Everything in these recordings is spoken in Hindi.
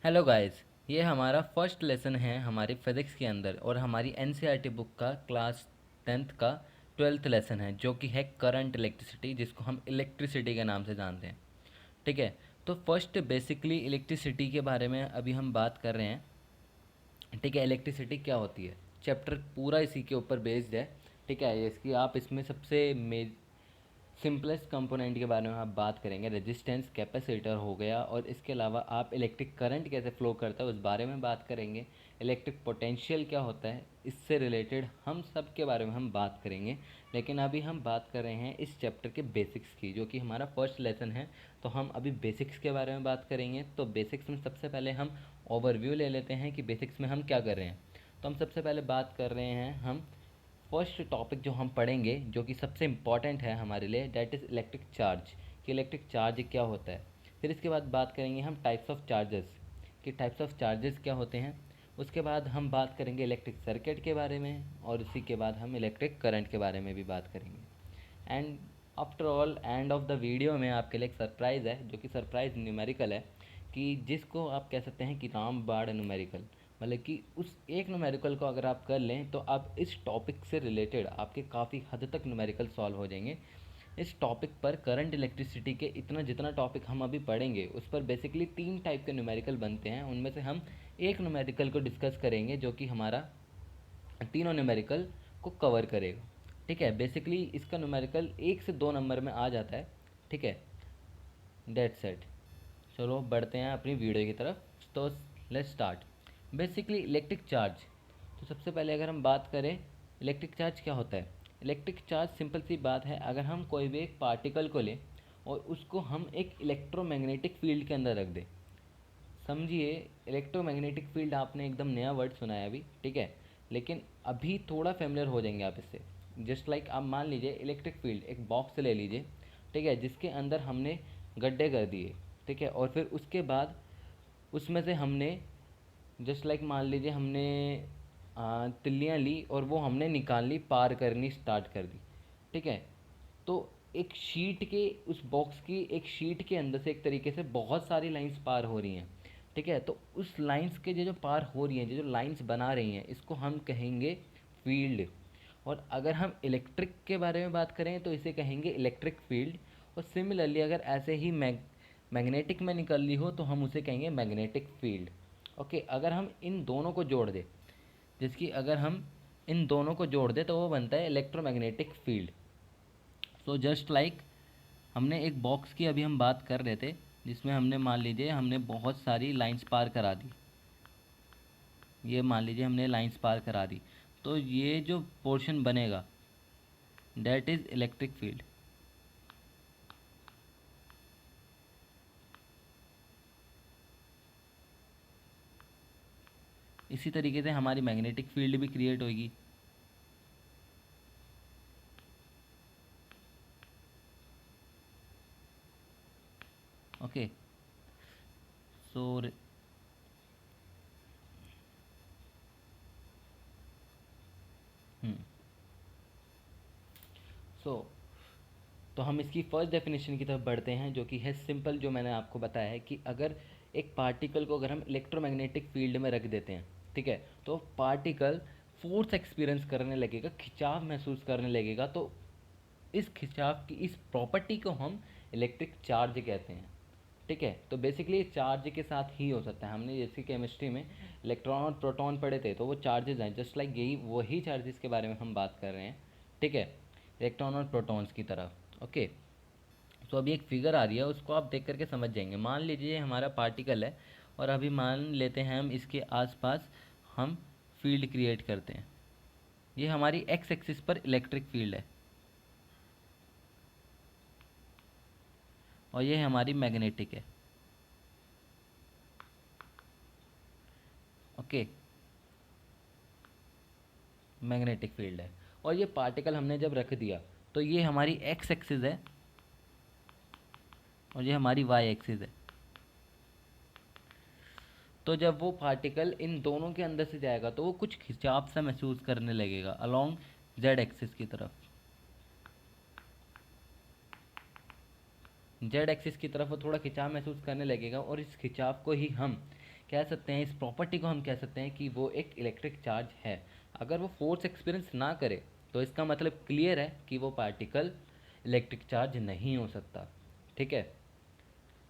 हेलो गाइस, ये हमारा फर्स्ट लेसन है हमारी फिज़िक्स के अंदर और हमारी एनसीईआरटी बुक का क्लास 10th का 12th लेसन है जो कि है करंट इलेक्ट्रिसिटी, जिसको हम इलेक्ट्रिसिटी के नाम से जानते हैं। ठीक है, तो फर्स्ट बेसिकली इलेक्ट्रिसिटी के बारे में अभी हम बात कर रहे हैं। ठीक है, इलेक्ट्रिसिटी क्या होती है, चैप्टर पूरा इसी के ऊपर बेस्ड है। ठीक है, इसकी आप इसमें सबसे सिंपलेस्ट कंपोनेंट के बारे में आप बात करेंगे, रेजिस्टेंस कैपेसिटर हो गया, और इसके अलावा आप इलेक्ट्रिक करंट कैसे फ्लो करता है उस बारे में बात करेंगे। इलेक्ट्रिक पोटेंशियल क्या होता है, इससे रिलेटेड हम सब के बारे में हम बात करेंगे। लेकिन अभी हम बात कर रहे हैं इस चैप्टर के बेसिक्स की, जो कि हमारा फर्स्ट लेसन है। तो हम अभी बेसिक्स के बारे में बात करेंगे। तो बेसिक्स में सबसे पहले हम ओवरव्यू ले लेते हैं कि बेसिक्स में हम क्या कर रहे हैं। तो हम सबसे पहले बात कर रहे हैं, हम फर्स्ट टॉपिक जो हम पढ़ेंगे जो कि सबसे इम्पॉर्टेंट है हमारे लिए, डैट इज़ इलेक्ट्रिक चार्ज, कि इलेक्ट्रिक चार्ज क्या होता है। फिर इसके बाद बात करेंगे हम टाइप्स ऑफ चार्जेस, कि टाइप्स ऑफ चार्जेस क्या होते हैं। उसके बाद हम बात करेंगे इलेक्ट्रिक सर्किट के बारे में, और उसी के बाद हम इलेक्ट्रिक करंट के बारे में भी बात करेंगे। And after all end of the video में आपके लिए एक सरप्राइज़ है, जो कि सरप्राइज न्यूमेरिकल है, कि जिसको आप कह सकते हैं कि रामबाण न्यूमेरिकल। मतलब कि उस एक न्यूमेरिकल को अगर आप कर लें तो आप इस टॉपिक से रिलेटेड आपके काफ़ी हद तक न्यूमेरिकल सॉल्व हो जाएंगे। इस टॉपिक पर करंट इलेक्ट्रिसिटी के इतना जितना टॉपिक हम अभी पढ़ेंगे उस पर बेसिकली 3 टाइप के न्यूमेरिकल बनते हैं। उनमें से हम एक न्यूमेरिकल को डिस्कस करेंगे जो कि हमारा तीनों न्यूमेरिकल को कवर करेगा। ठीक है, बेसिकली इसका न्यूमेरिकल 1 से 2 नंबर में आ जाता है। ठीक है, डेट सेट। चलो बढ़ते हैं अपनी वीडियो की तरफ। तो let's start. Basically electric charge. तो सबसे पहले अगर हम बात करें इलेक्ट्रिक चार्ज क्या होता है। इलेक्ट्रिक चार्ज सिंपल सी बात है, अगर हम कोई भी एक पार्टिकल को लें और उसको हम एक इलेक्ट्रोमैग्नेटिक फील्ड के अंदर रख दें। समझिए, इलेक्ट्रोमैग्नेटिक फील्ड आपने एकदम नया वर्ड सुना है अभी। ठीक है, लेकिन अभी थोड़ा फेमिलियर हो जाएंगे आप इससे। जस्ट लाइक आप मान लीजिए इलेक्ट्रिक फील्ड एक बॉक्स ले लीजिए। ठीक है, जिसके अंदर हमने गड्ढे कर दिए। ठीक है, और फिर उसके बाद उसमें से हमने जस्ट लाइक मान लीजिए हमने तिल्लियाँ ली और वो हमने निकालनी पार करनी स्टार्ट कर दी। ठीक है, तो एक शीट के उस बॉक्स की एक शीट के अंदर से एक तरीके से बहुत सारी लाइंस पार हो रही हैं। ठीक है, तो उस लाइंस के जो जो पार हो रही हैं, जो जो लाइंस बना रही हैं, इसको हम कहेंगे फील्ड। और अगर हम इलेक्ट्रिक के बारे में बात करें तो इसे कहेंगे इलेक्ट्रिक फील्ड। और सिमिलरली अगर ऐसे ही मैग्नेटिक में निकल ली हो तो हम उसे कहेंगे मैग्नेटिक फील्ड। ओके, अगर हम इन दोनों को जोड़ दें, जिसकी अगर हम इन दोनों को जोड़ दें तो वो बनता है electromagnetic field. So just like हमने एक बॉक्स की अभी हम बात कर रहे थे, जिसमें हमने मान लीजिए हमने बहुत सारी लाइंस पार करा दी। ये मान लीजिए हमने लाइंस पार करा दी, तो ये जो पोर्शन बनेगा दैट इज़ इलेक्ट्रिक फील्ड। इसी तरीके से हमारी मैग्नेटिक फील्ड भी क्रिएट होगी। ओके, सो सो तो हम इसकी फर्स्ट डेफिनेशन की तरफ बढ़ते हैं, जो कि है सिंपल, जो मैंने आपको बताया है कि अगर एक पार्टिकल को अगर हम इलेक्ट्रोमैग्नेटिक फील्ड में रख देते हैं, ठीक है, तो पार्टिकल फोर्स एक्सपीरियंस करने लगेगा, खिंचाव महसूस करने लगेगा। तो इस खिंचाव की इस प्रॉपर्टी को हम इलेक्ट्रिक चार्ज कहते हैं। ठीक है, तो बेसिकली चार्ज के साथ ही हो सकता है। हमने जैसे केमिस्ट्री में इलेक्ट्रॉन और प्रोटॉन पढ़े थे, तो वो चार्जेस हैं, जस्ट लाइक यही वही चार्जेस के बारे में हम बात कर रहे हैं। ठीक है, इलेक्ट्रॉन और प्रोटॉन्स की तरह। ओके, तो अभी एक फिगर आ रही है, उसको आप देख करके समझ जाएंगे। मान लीजिए हमारा पार्टिकल है और अभी मान लेते हैं हम इसके आसपास हम फील्ड क्रिएट करते हैं। ये हमारी एक्स एक्सिस पर इलेक्ट्रिक फील्ड है और ये हमारी मैग्नेटिक है। ओके, मैग्नेटिक फील्ड है। और ये पार्टिकल हमने जब रख दिया तो ये हमारी एक्स एक्सिस है और ये हमारी वाई एक्सिस है। तो जब वो पार्टिकल इन दोनों के अंदर से जाएगा तो वो कुछ खिंचाव सा महसूस करने लगेगा अलोंग जेड एक्सिस की तरफ। जेड एक्सिस की तरफ वो थोड़ा खिंचाव महसूस करने लगेगा और इस खिंचाव को ही हम कह सकते हैं, इस प्रॉपर्टी को हम कह सकते हैं कि वो एक इलेक्ट्रिक चार्ज है। अगर वो फोर्स एक्सपीरियंस ना करे तो इसका मतलब क्लियर है कि वो पार्टिकल इलेक्ट्रिक चार्ज नहीं हो सकता। ठीक है,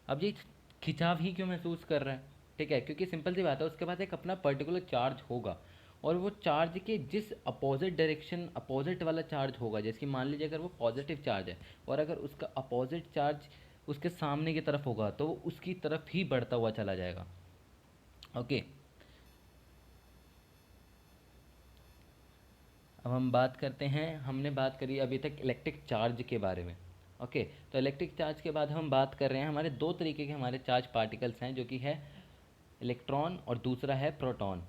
अब ये खिंचाव ही क्यों महसूस कर रहा है? ठीक है, क्योंकि सिंपल सी बात है, उसके पास एक अपना पर्टिकुलर चार्ज होगा और वो चार्ज के जिस अपोजिट डायरेक्शन अपोजिट वाला चार्ज होगा, जैसे कि मान लीजिए अगर वो पॉजिटिव चार्ज है और अगर उसका अपोजिट चार्ज उसके सामने की तरफ होगा तो वो उसकी तरफ ही बढ़ता हुआ चला जाएगा। ओके, अब हम बात करते हैं, हमने बात करी अभी तक इलेक्ट्रिक चार्ज के बारे में। ओके, तो इलेक्ट्रिक चार्ज के बाद हम बात कर रहे हैं, हमारे दो तरीके के हमारे चार्ज पार्टिकल्स हैं, जो कि है इलेक्ट्रॉन और दूसरा है प्रोटॉन।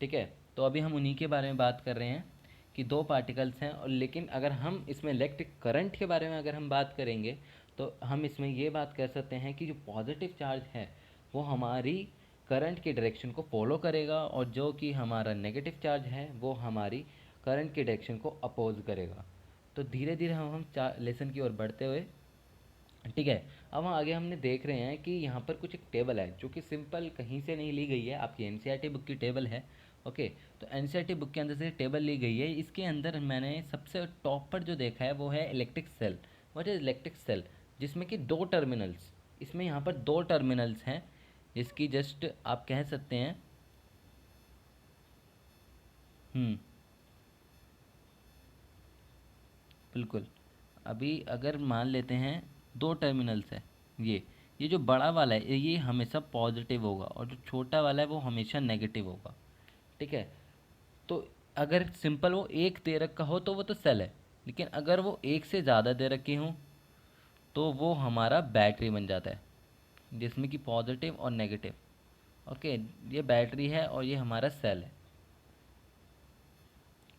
ठीक है, तो अभी हम उन्हीं के बारे में बात कर रहे हैं कि दो पार्टिकल्स हैं। और लेकिन अगर हम इसमें इलेक्ट्रिक करंट के बारे में अगर हम बात करेंगे तो हम इसमें ये बात कर सकते हैं कि जो पॉजिटिव चार्ज है वो हमारी करंट की डायरेक्शन को फॉलो करेगा और जो कि हमारा नेगेटिव चार्ज है वो हमारी करंट की डायरेक्शन को अपोज करेगा। तो धीरे धीरे हम लेसन की ओर बढ़ते हुए, ठीक है, अब आगे हमने देख रहे हैं कि यहाँ पर कुछ एक टेबल है जो कि सिंपल कहीं से नहीं ली गई है, आपकी एनसीईआरटी बुक की टेबल है। ओके, तो एनसीईआरटी बुक के अंदर से टेबल ली गई है। इसके अंदर मैंने सबसे टॉप पर जो देखा है वो है electric cell. What is electric cell? जिसमें कि दो टर्मिनल्स, इसमें यहाँ पर दो टर्मिनल्स हैं, जिसकी जस्ट आप कह सकते हैं। हम्म, बिल्कुल। अभी अगर मान लेते हैं दो टर्मिनल्स है, ये जो बड़ा वाला है ये हमेशा पॉजिटिव होगा और जो छोटा वाला है वो हमेशा नेगेटिव होगा। ठीक है, तो अगर सिंपल वो एक दे रखा हो तो वो तो सेल है, लेकिन अगर वो एक से ज़्यादा दे रखी हो तो वो हमारा बैटरी बन जाता है, जिसमें कि पॉजिटिव और नेगेटिव। ओके, ये बैटरी है और ये हमारा सेल है।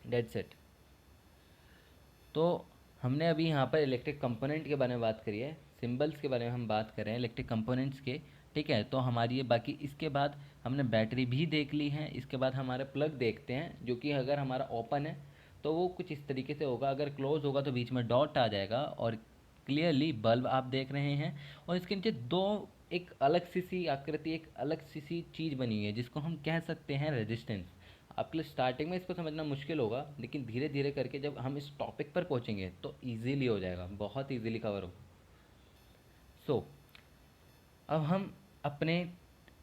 Dead set. तो हमने अभी यहाँ पर इलेक्ट्रिक कंपोनेंट के बारे में बात करी है, सिंबल्स के बारे में हम बात कर रहे हैं इलेक्ट्रिक कंपोनेंट्स के। ठीक है, तो हमारी ये बाकी, इसके बाद हमने बैटरी भी देख ली है। इसके बाद हमारे प्लग देखते हैं, जो कि अगर हमारा ओपन है तो वो कुछ इस तरीके से होगा, अगर क्लोज होगा तो बीच में डॉट आ जाएगा और क्लियरली बल्ब आप देख रहे हैं। और इसके नीचे दो, एक अलग सी आकृति, एक अलग सी चीज़ बनी हुई है जिसको हम कह सकते हैं रेजिस्टेंस। आपके लिए स्टार्टिंग में इसको समझना मुश्किल होगा, लेकिन धीरे धीरे करके जब हम इस टॉपिक पर पहुंचेंगे तो इजीली हो जाएगा, बहुत इजीली कवर होगा। सो अब हम अपने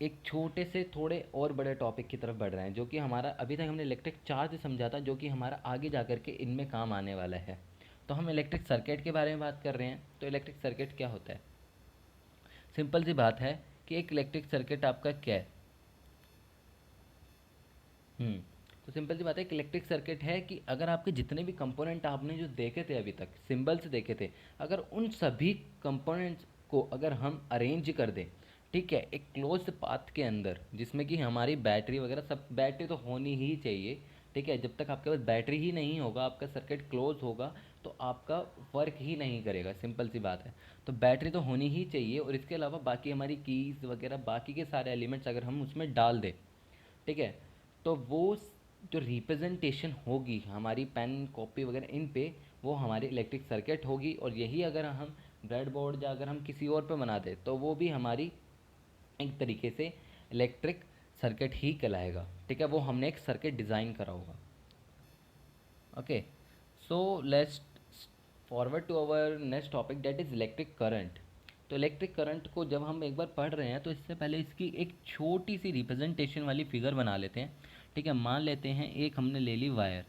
एक छोटे से थोड़े और बड़े टॉपिक की तरफ बढ़ रहे हैं, जो कि हमारा अभी तक हमने इलेक्ट्रिक चार्ज समझा था, जो कि हमारा आगे जा कर के इनमें काम आने वाला है। तो हम इलेक्ट्रिक सर्किट के बारे में बात कर रहे हैं। तो इलेक्ट्रिक सर्किट क्या होता है? सिंपल सी बात है कि एक इलेक्ट्रिक सर्किट आपका क्या है। हम्म, तो सिंपल सी बात है, एक इलेक्ट्रिक सर्किट है कि अगर आपके जितने भी कंपोनेंट आपने जो देखे थे अभी तक, सिंबल्स देखे थे, अगर उन सभी कंपोनेंट्स को अगर हम अरेंज कर दें, ठीक है, एक क्लोज्ड पाथ के अंदर, जिसमें कि हमारी बैटरी वगैरह सब, बैटरी तो होनी ही चाहिए। ठीक है, जब तक आपके पास बैटरी ही नहीं होगा, आपका सर्किट क्लोज होगा तो आपका वर्क ही नहीं करेगा, सिंपल सी बात है। तो बैटरी तो होनी ही चाहिए और इसके अलावा बाकी हमारी कीज़ वगैरह बाकी के सारे एलिमेंट्स अगर हम उसमें डाल दें, ठीक है, तो वो जो रिप्रेजेंटेशन होगी हमारी पेन कॉपी वगैरह इन पे, वो हमारी इलेक्ट्रिक सर्किट होगी। और यही अगर हम ब्रेड बोर्ड या अगर हम किसी और पे बना दें तो वो भी हमारी एक तरीके से इलेक्ट्रिक सर्किट ही कहलाएगा। ठीक है, वो हमने एक सर्किट डिज़ाइन करा होगा। Okay, so let's forward to our next topic, that is electric current. तो इलेक्ट्रिक करंट को जब हम एक बार पढ़ रहे हैं तो इससे पहले इसकी एक छोटी सी रिप्रेजेंटेशन वाली फिगर बना लेते हैं। ठीक है, मान लेते हैं एक हमने ले ली वायर।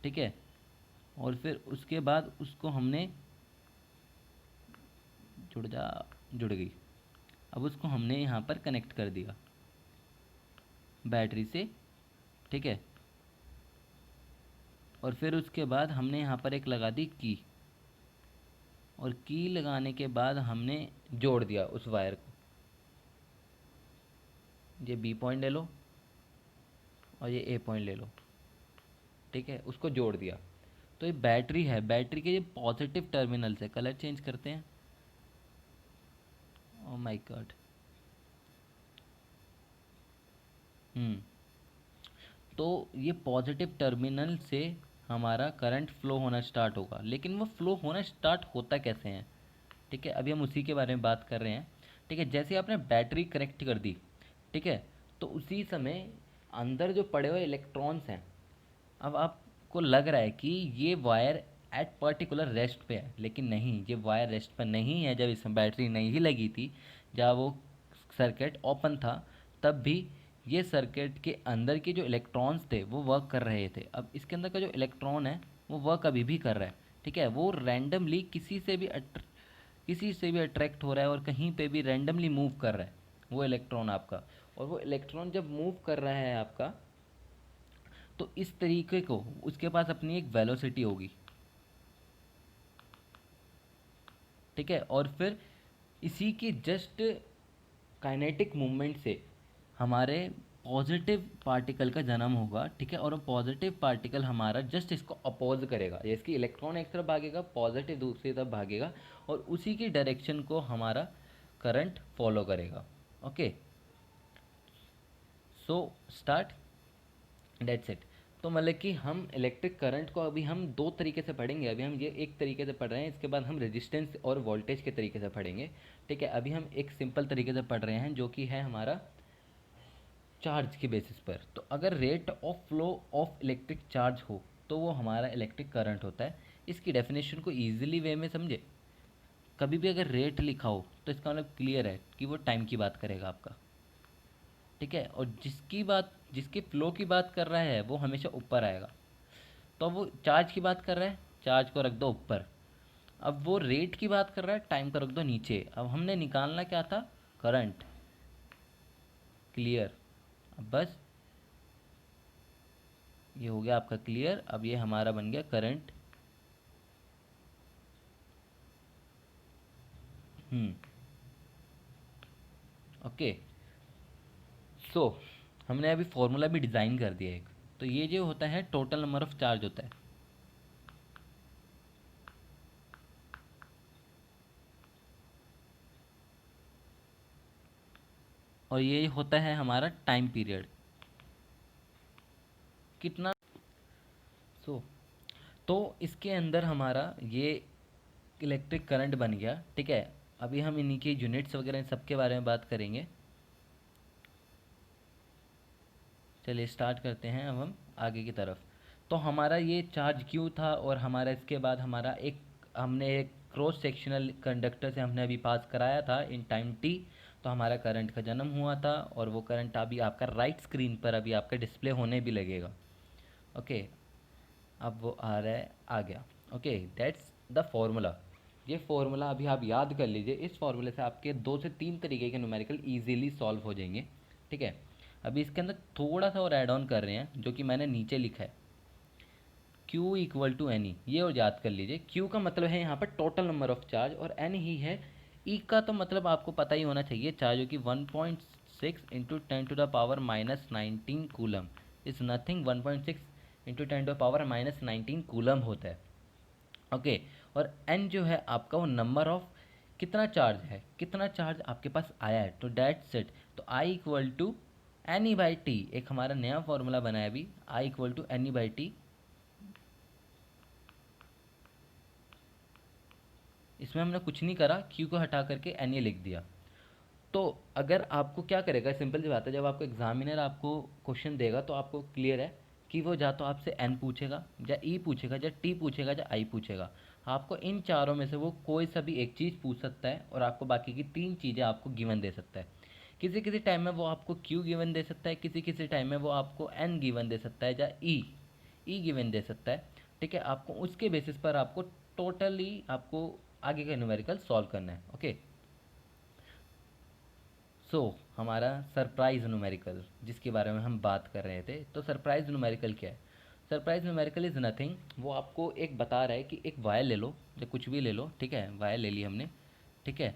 ठीक है, और फिर उसके बाद उसको हमने, जुड़ जा, जुड़ गई। अब उसको हमने यहाँ पर कनेक्ट कर दिया बैटरी से। ठीक है, और फिर उसके बाद हमने यहाँ पर एक लगा दी की, और की लगाने के बाद हमने जोड़ दिया उस वायर को। ये बी पॉइंट ले लो और ये ए पॉइंट ले लो। ठीक है, उसको जोड़ दिया। तो ये बैटरी है, बैटरी के ये पॉजिटिव टर्मिनल्स है। कलर चेंज करते हैं। Oh my God. हम्म, तो ये पॉजिटिव टर्मिनल से हमारा करंट फ्लो होना स्टार्ट होगा, लेकिन वो फ्लो होना स्टार्ट होता कैसे है? ठीक है, अभी हम उसी के बारे में बात कर रहे हैं। ठीक है, जैसे ही आपने बैटरी कनेक्ट कर दी, ठीक है, तो उसी समय अंदर जो पड़े हुए इलेक्ट्रॉन्स हैं, अब आपको लग रहा है कि ये वायर एट पर्टिकुलर रेस्ट पे है, लेकिन नहीं, ये वायर रेस्ट पर नहीं है। जब इसमें बैटरी नहीं लगी थी, जब वो सर्किट ओपन था, तब भी ये सर्किट के अंदर के जो इलेक्ट्रॉन्स थे वो वर्क कर रहे थे। अब इसके अंदर का जो इलेक्ट्रॉन है वो वर्क अभी भी कर रहा है, ठीक है, वो रैंडमली किसी से भी अट्रैक्ट हो रहा है और कहीं पे भी रैंडमली मूव कर रहा है वो इलेक्ट्रॉन आपका। और वो इलेक्ट्रॉन जब मूव कर रहा है आपका, तो इस तरीके को उसके पास अपनी एक वेलोसिटी होगी, ठीक है, और फिर इसी के जस्ट काइनेटिक मूवमेंट से हमारे पॉजिटिव पार्टिकल का जन्म होगा, ठीक है, और वो पॉजिटिव पार्टिकल हमारा जस्ट इसको अपोज करेगा, जैसे कि इलेक्ट्रॉन एक तरफ भागेगा, पॉजिटिव दूसरी तरफ भागेगा, और उसी की डायरेक्शन को हमारा करंट फॉलो करेगा। Okay, so start, dates it. तो मतलब कि हम इलेक्ट्रिक करंट को अभी हम दो तरीके से पढ़ेंगे। अभी हम ये एक तरीके से पढ़ रहे हैं, इसके बाद हम रेजिस्टेंस और वोल्टेज के तरीके से पढ़ेंगे, ठीक है। अभी हम एक सिंपल तरीके से पढ़ रहे हैं जो कि है हमारा चार्ज के बेसिस पर। तो अगर rate of flow of electric charge हो तो वो हमारा इलेक्ट्रिक करंट होता है। इसकी डेफिनेशन को ईजिली वे में समझे, कभी भी अगर रेट लिखा हो तो इसका मतलब क्लियर है कि वो टाइम की बात करेगा आपका, ठीक है, और जिसकी फ्लो की बात कर रहा है वो हमेशा ऊपर आएगा। तो अब वो चार्ज की बात कर रहा है, चार्ज को रख दो ऊपर। अब वो रेट की बात कर रहा है, टाइम को रख दो नीचे। अब हमने निकालना क्या था, करंट, क्लियर। अब बस ये हो गया आपका क्लियर। अब ये हमारा बन गया करंट। हम्म, ओके। सो हमने अभी फॉर्मूला भी डिज़ाइन कर दिया एक। तो ये जो होता है टोटल नंबर ऑफ चार्ज होता है, और ये होता है हमारा टाइम पीरियड कितना। सो तो इसके अंदर हमारा ये इलेक्ट्रिक करंट बन गया, ठीक है। अभी हम इन्हीं की यूनिट्स वगैरह इन सब के बारे में बात करेंगे। चलिए स्टार्ट करते हैं अब हम आगे की तरफ। तो हमारा ये चार्ज क्यों था, और हमारा इसके बाद हमारा हमने एक क्रॉस सेक्शनल कंडक्टर से हमने अभी पास कराया था इन टाइम टी। तो हमारा करंट का जन्म हुआ था, और वो करंट अभी आपका राइट स्क्रीन पर अभी आपका डिस्प्ले होने भी लगेगा। ओके, अब वो आ रहा है, आ गया। Okay, that's the formula. ये फॉर्मूला अभी आप याद कर लीजिए। इस फॉर्मूले से आपके 2 से 3 तरीके के न्यूमेरिकल इजीली सॉल्व हो जाएंगे, ठीक है। अभी इसके अंदर थोड़ा सा और ऐड ऑन कर रहे हैं जो कि मैंने नीचे लिखा है, Q equal to N e. ये और याद कर लीजिए, Q का मतलब है यहाँ पर टोटल नंबर ऑफ चार्ज, और एन ही है E का। तो मतलब आपको पता ही होना चाहिए, चार्ज जो कि 1.6 into 10⁻⁻19 coulomb is nothing, 1.6 into 10⁻⁻19 coulomb होता है। ओके, और एन जो है आपका वो नंबर ऑफ कितना चार्ज है, कितना चार्ज आपके पास आया है, तो डेट्स इट। तो I equal to N E by T, एक हमारा नया फॉर्मूला बना है अभी, I equal to N E by T. इसमें हमने कुछ नहीं करा, क्यू को हटा करके एन ए लिख दिया। तो अगर आपको क्या करेगा, सिंपल सी बात है, जब आपको एग्जामिनर आपको क्वेश्चन देगा तो आपको क्लियर है कि वो या तो आपसे एन पूछेगा, या ई पूछेगा, या टी पूछेगा, या आई पूछेगा। आपको इन चारों में से वो कोई सा भी एक चीज़ पूछ सकता है, और आपको बाकी की 3 चीज़ें आपको गिवन दे सकता है। किसी किसी टाइम में वो आपको क्यू गिवन दे सकता है, किसी किसी टाइम में वो आपको एन गिवन दे सकता है, या ई गिवन दे सकता है, ठीक है। आपको उसके बेसिस पर आपको टोटली आपको आगे का न्यूमेरिकल सॉल्व करना है। ओके, सो हमारा सरप्राइज न्यूमेरिकल जिसके बारे में हम बात कर रहे थे, तो सरप्राइज न्यूमेरिकल क्या है। सरप्राइज न्यूमेरिकल इज़ नथिंग, वो आपको एक बता रहा है कि एक वायर ले लो, या कुछ भी ले लो, ठीक है, वायर ले ली हमने, ठीक है।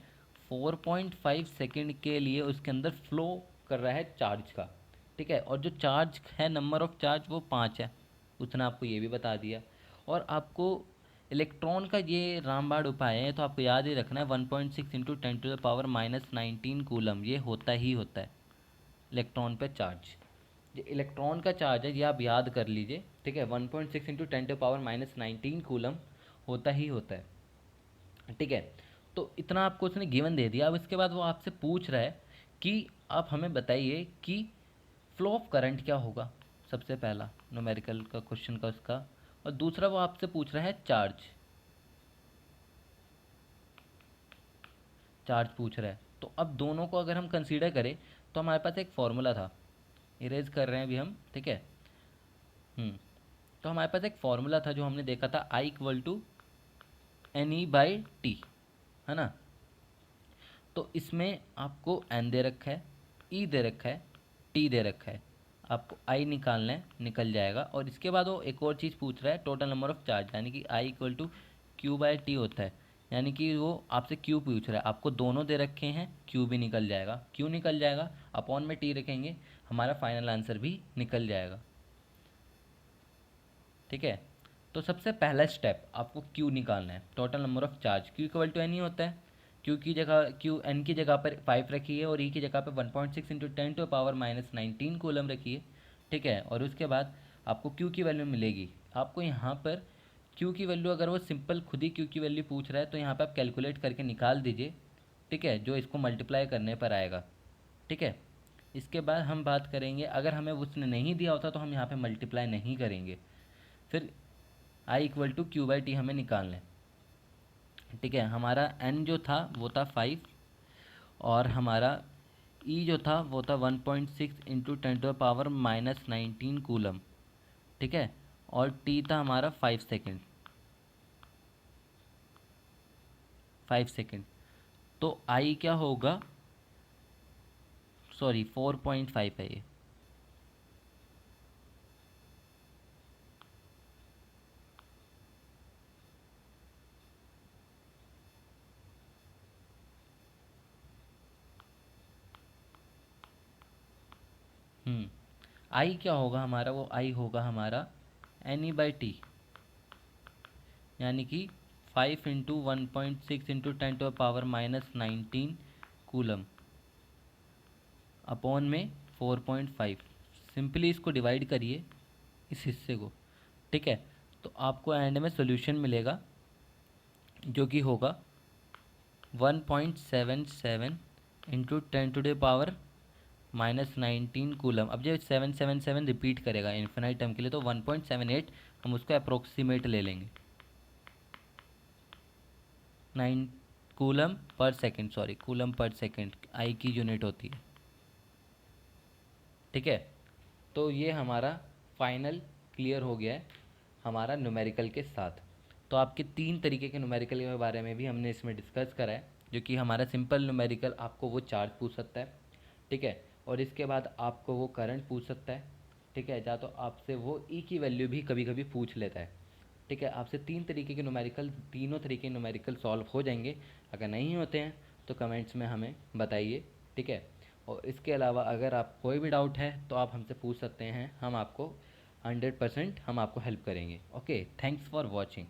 4.5 सेकेंड के लिए उसके अंदर फ्लो कर रहा है चार्ज का, ठीक है, और जो चार्ज है, नंबर ऑफ चार्ज वो 5 है, उसने आपको ये भी बता दिया। और आपको इलेक्ट्रॉन का ये रामबाण उपाय है, तो आपको याद ही रखना है, 1.6 इंटू 10⁻⁻19 कूलम ये होता ही होता है इलेक्ट्रॉन पे चार्ज। ये इलेक्ट्रॉन का चार्ज है, ये आप याद कर लीजिए, ठीक है, 1.6 इंटू 10⁻⁻19 कूलम होता ही होता है, ठीक है। तो इतना आपको उसने गिवन दे दिया। अब इसके बाद वो आपसे पूछ रहा है कि आप हमें बताइए कि फ्लो ऑफ करंट क्या होगा, सबसे पहला न्यूमेरिकल का क्वेश्चन का उसका। और दूसरा वो आपसे पूछ रहा है चार्ज, चार्ज पूछ रहा है। तो अब दोनों को अगर हम कंसीडर करें तो हमारे पास एक फॉर्मूला था, इरेज कर रहे हैं अभी हम, ठीक है। तो हमारे पास एक फॉर्मूला था जो हमने देखा था, I equal to N E by T, है ना। तो इसमें आपको एन दे रखा है, ई दे रखा है, टी दे रखा है। आपको आई निकालना है, निकल जाएगा। और इसके बाद वो एक और चीज़ पूछ रहा है, टोटल नंबर ऑफ़ चार्ज, यानी कि I equal to Q by T होता है। यानी कि वो आपसे क्यू पूछ रहा है, आपको दोनों दे रखे हैं, क्यू भी निकल जाएगा, क्यू निकल जाएगा, अपॉन में टी रखेंगे, हमारा फाइनल आंसर भी निकल जाएगा, ठीक है। तो सबसे पहला स्टेप आपको क्यू निकालना है, total number of charge. Q equal to N ही होता है। क्यू की जगह, क्यू एन की जगह पर 5 रखी है और ई की जगह पर 1.6 इंटू 10⁻⁻19 कूलम रखी है, ठीक है। और उसके बाद आपको क्यू की वैल्यू मिलेगी। आपको यहाँ पर क्यू की वैल्यू, अगर वो सिंपल खुद ही क्यू की वैल्यू पूछ रहा है तो यहाँ पर आप कैलकुलेट करके निकाल दीजिए, ठीक है, जो इसको मल्टीप्लाई करने पर आएगा, ठीक है। इसके बाद हम बात करेंगे, अगर हमें उसने नहीं दिया होता तो हम यहाँ पे मल्टीप्लाई नहीं करेंगे। फिर I equal to Q by T हमें निकालना है, ठीक है। हमारा एन जो था वो था 5, और हमारा ई जो था वो था 1.6 इंटू 10⁻⁻19 कूलम, ठीक है। और टी था हमारा 5 सेकेंड, 5 सेकेंड। तो आई क्या होगा, सॉरी 4.5 है ये। आई क्या होगा हमारा, वो आई होगा हमारा एन ई बाई टी, यानी कि 5 इंटू 1.6 इंटू 10⁻⁻19 कूलम अपॉन में 4.5। सिंपली इसको डिवाइड करिए, इस हिस्से को, ठीक है। तो आपको एंड में सोल्यूशन मिलेगा जो कि होगा 1.77 इंटू 10⁻⁻19 कूलम। अब जब 777 रिपीट करेगा इन्फिनाइट टर्म के लिए तो 1.78 हम उसको अप्रोक्सीमेट ले लेंगे, 9 coulomb per second, sorry coulomb per second I की यूनिट होती है, ठीक है। तो ये हमारा फाइनल क्लियर हो गया है हमारा न्यूमेरिकल के साथ। तो आपके 3 तरीके के न्यूमेरिकल के बारे में भी हमने इसमें डिस्कस करा है, जो कि हमारा सिंपल न्यूमेरिकल आपको वो चार्ज पूछ सकता है, ठीक है। और इसके बाद आपको वो करंट पूछ सकता है, ठीक है। या तो आपसे वो ई की वैल्यू भी कभी कभी पूछ लेता है, ठीक है। आपसे 3 तरीके के न्यूमेरिकल, तीनों तरीके के न्यूमेरिकल सॉल्व हो जाएंगे। अगर नहीं होते हैं तो कमेंट्स में हमें बताइए, ठीक है। और इसके अलावा अगर आप कोई भी डाउट है तो आप हमसे पूछ सकते हैं, हम आपको 100% हम आपको हेल्प करेंगे। Okay, thanks for watching.